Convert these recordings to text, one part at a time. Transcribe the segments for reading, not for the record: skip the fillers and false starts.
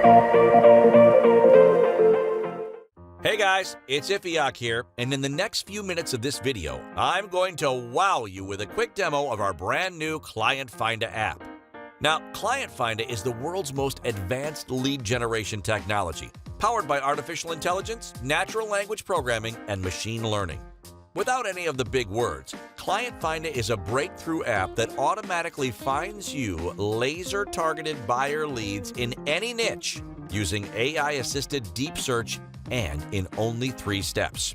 Hey guys, it's Ifiak here, and in the next few minutes of this video, I'm going to wow you with a quick demo of our brand new ClientFinda app. Now, ClientFinda is the world's most advanced lead generation technology, powered by artificial intelligence, natural language programming, and machine learning. Without any of the big words, ClientFinda is a breakthrough app that automatically finds you laser-targeted buyer leads in any niche using AI-assisted deep search and in only 3 steps.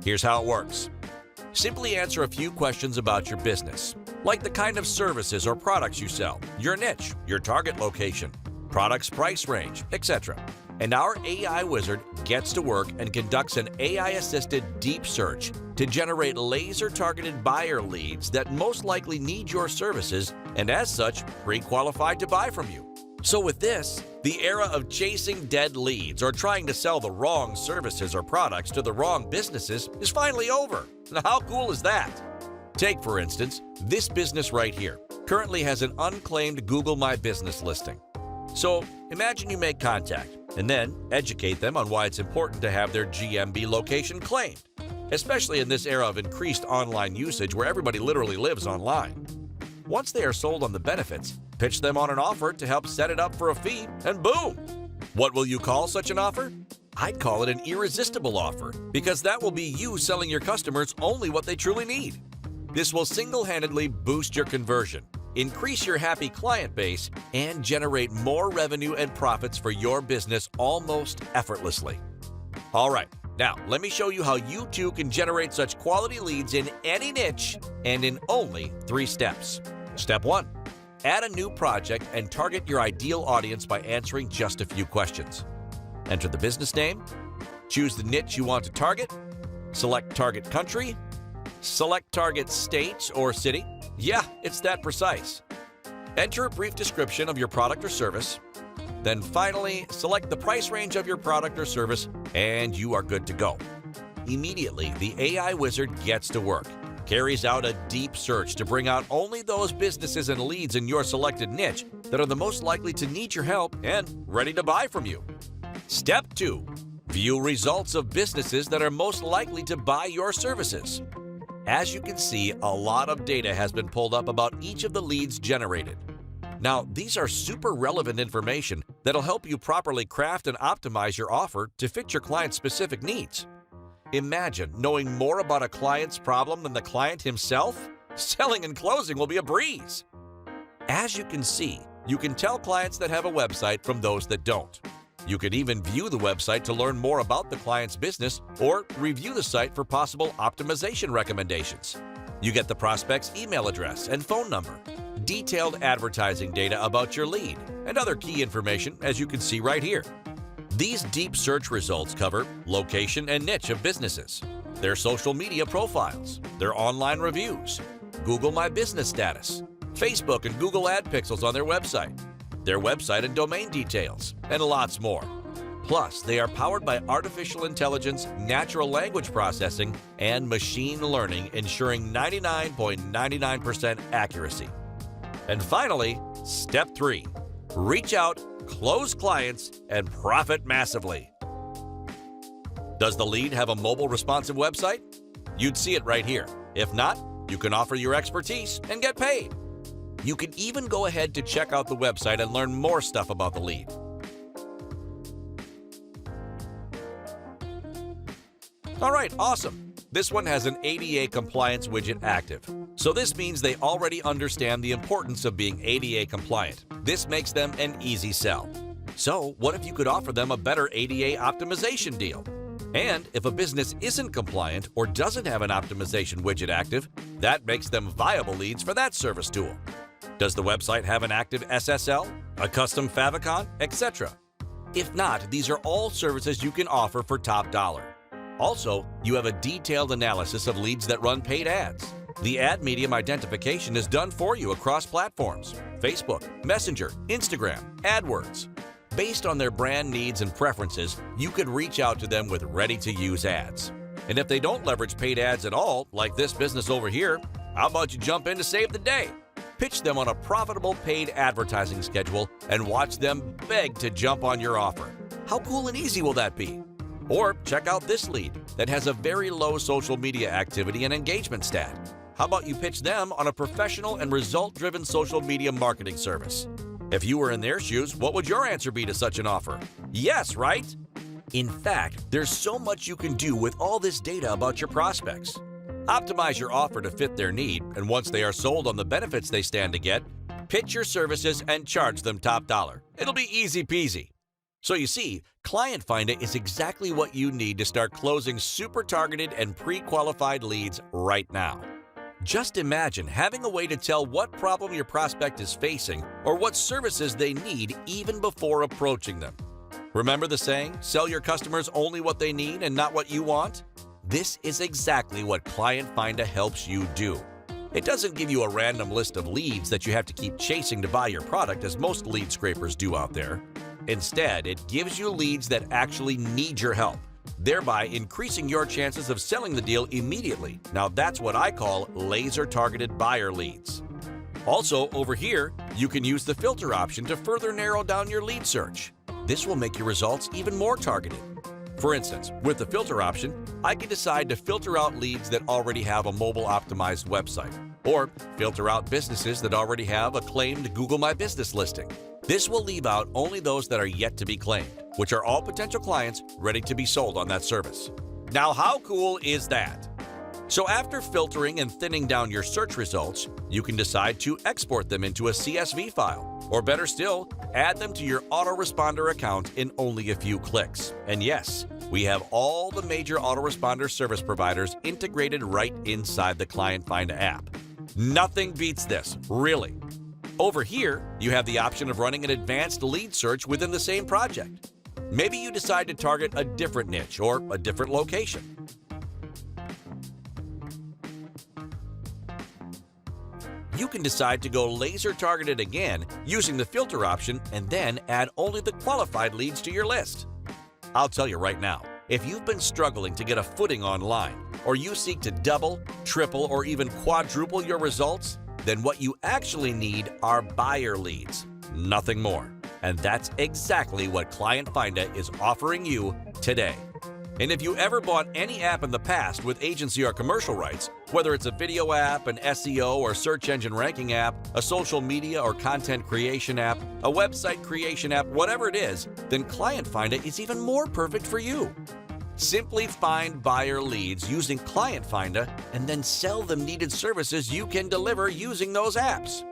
Here's how it works. Simply answer a few questions about your business, like the kind of services or products you sell, your niche, your target location, product's price range, etc. And our AI wizard gets to work and conducts an AI-assisted deep search to generate laser-targeted buyer leads that most likely need your services and, as such, pre-qualified to buy from you. So with this, the era of chasing dead leads or trying to sell the wrong services or products to the wrong businesses is finally over. Now, how cool is that? Take, for instance, this business right here. Currently has an unclaimed Google My Business listing. So imagine you make contact and then educate them on why it's important to have their GMB location claimed, especially in this era of increased online usage where everybody literally lives online. Once they are sold on the benefits, pitch them on an offer to help set it up for a fee, and boom! What will you call such an offer? I'd call it an irresistible offer, because that will be you selling your customers only what they truly need. This will single-handedly boost your conversion, increase your happy client base, and generate more revenue and profits for your business almost effortlessly. All right, now let me show you how you too can generate such quality leads in any niche and in only 3 steps. Step 1. Add a new project and target your ideal audience by answering just a few questions. Enter the business name, choose the niche you want to target, select target country, select target state or city. Yeah, it's that precise. Enter a brief description of your product or service. Then finally, select the price range of your product or service, and you are good to go. Immediately, the AI wizard gets to work, carries out a deep search to bring out only those businesses and leads in your selected niche that are the most likely to need your help and ready to buy from you. Step 2. View results of businesses that are most likely to buy your services. As you can see, a lot of data has been pulled up about each of the leads generated. Now, these are super relevant information that'll help you properly craft and optimize your offer to fit your client's specific needs. Imagine knowing more about a client's problem than the client himself? Selling and closing will be a breeze. As you can see, you can tell clients that have a website from those that don't. You could even view the website to learn more about the client's business or review the site for possible optimization recommendations. You get the prospect's email address and phone number, detailed advertising data about your lead, and other key information as you can see right here. These deep search results cover location and niche of businesses, their social media profiles, their online reviews, Google My Business status, Facebook and Google ad pixels on their website and domain details, and lots more. Plus, they are powered by artificial intelligence, natural language processing, and machine learning, ensuring 99.99% accuracy. And finally, step 3. Reach out, close clients, and profit massively. Does the lead have a mobile responsive website? You'd see it right here. If not, you can offer your expertise and get paid. You can even go ahead to check out the website and learn more stuff about the lead. All right, awesome. This one has an ADA compliance widget active. So this means they already understand the importance of being ADA compliant. This makes them an easy sell. So what if you could offer them a better ADA optimization deal? And if a business isn't compliant or doesn't have an optimization widget active, that makes them viable leads for that service tool. Does the website have an active SSL, a custom favicon, etc.? If not, these are all services you can offer for top dollar. Also, you have a detailed analysis of leads that run paid ads. The ad medium identification is done for you across platforms: Facebook, Messenger, Instagram, AdWords. Based on their brand needs and preferences, you could reach out to them with ready-to-use ads. And if they don't leverage paid ads at all, like this business over here, how about you jump in to save the day? pitch them on a profitable paid advertising schedule, and watch them beg to jump on your offer. How cool and easy will that be? Or check out this lead that has a very low social media activity and engagement stat. How about you pitch them on a professional and result-driven social media marketing service? If you were in their shoes, what would your answer be to such an offer? Yes, right? In fact, there's so much you can do with all this data about your prospects. Optimize your offer to fit their need, and once they are sold on the benefits they stand to get, pitch your services and charge them top dollar. It'll be easy peasy. So you see, ClientFinda is exactly what you need to start closing super targeted and pre-qualified leads right now. Just imagine having a way to tell what problem your prospect is facing or what services they need even before approaching them. Remember the saying, sell your customers only what they need and not what you want? This is exactly what ClientFinda helps you do. It doesn't give you a random list of leads that you have to keep chasing to buy your product as most lead scrapers do out there. Instead, it gives you leads that actually need your help, thereby increasing your chances of selling the deal immediately. Now that's what I call laser-targeted buyer leads. Also, over here, you can use the filter option to further narrow down your lead search. This will make your results even more targeted. For instance, with the filter option, I can decide to filter out leads that already have a mobile-optimized website, or filter out businesses that already have a claimed Google My Business listing. This will leave out only those that are yet to be claimed, which are all potential clients ready to be sold on that service. Now, how cool is that? So after filtering and thinning down your search results, you can decide to export them into a CSV file, or better still, add them to your autoresponder account in only a few clicks. And yes, we have all the major autoresponder service providers integrated right inside the ClientFinda app. Nothing beats this, really. Over here, you have the option of running an advanced lead search within the same project. Maybe you decide to target a different niche or a different location. You can decide to go laser targeted again using the filter option and then add only the qualified leads to your list. I'll tell you right now, if you've been struggling to get a footing online, or you seek to double, triple, or even quadruple your results, then what you actually need are buyer leads, nothing more. And that's exactly what ClientFinda is offering you today. And if you ever bought any app in the past with agency or commercial rights, whether it's a video app, an SEO or search engine ranking app, a social media or content creation app, a website creation app, whatever it is, then ClientFinda is even more perfect for you. Simply find buyer leads using ClientFinda and then sell them needed services you can deliver using those apps.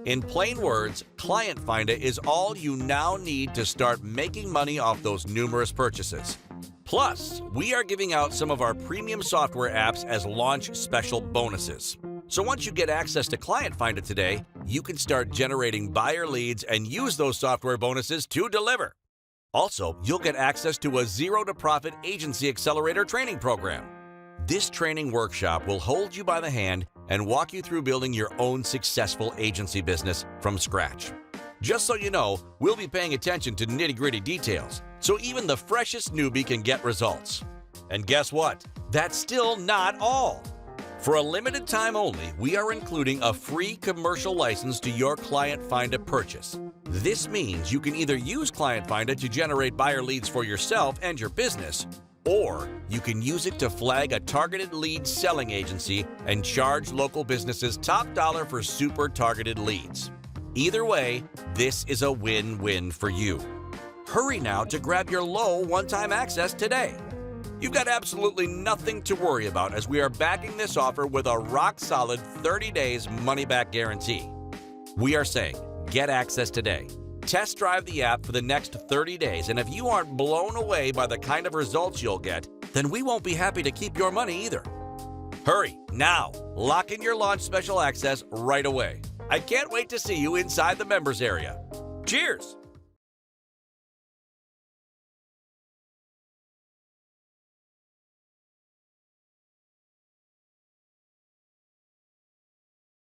In plain words, ClientFinda is all you now need to start making money off those numerous purchases. Plus, we are giving out some of our premium software apps as launch special bonuses. So once you get access to ClientFinda today, you can start generating buyer leads and use those software bonuses to deliver. Also, you'll get access to a zero-to-profit agency accelerator training program. This training workshop will hold you by the hand and walk you through building your own successful agency business from scratch. Just so you know, we'll be paying attention to nitty-gritty details, so even the freshest newbie can get results. And guess what? That's still not all. For a limited time only, we are including a free commercial license to your ClientFinda purchase. This means you can either use ClientFinda to generate buyer leads for yourself and your business, or you can use it to flag a targeted lead selling agency and charge local businesses top dollar for super targeted leads. Either way, this is a win-win for you. Hurry now to grab your low one-time access today. You've got absolutely nothing to worry about as we are backing this offer with a rock-solid 30 days money-back guarantee. We are saying, get access today. Test drive the app for the next 30 days, and if you aren't blown away by the kind of results you'll get, then we won't be happy to keep your money either. Hurry, now! Lock in your launch special access right away. I can't wait to see you inside the members area. Cheers!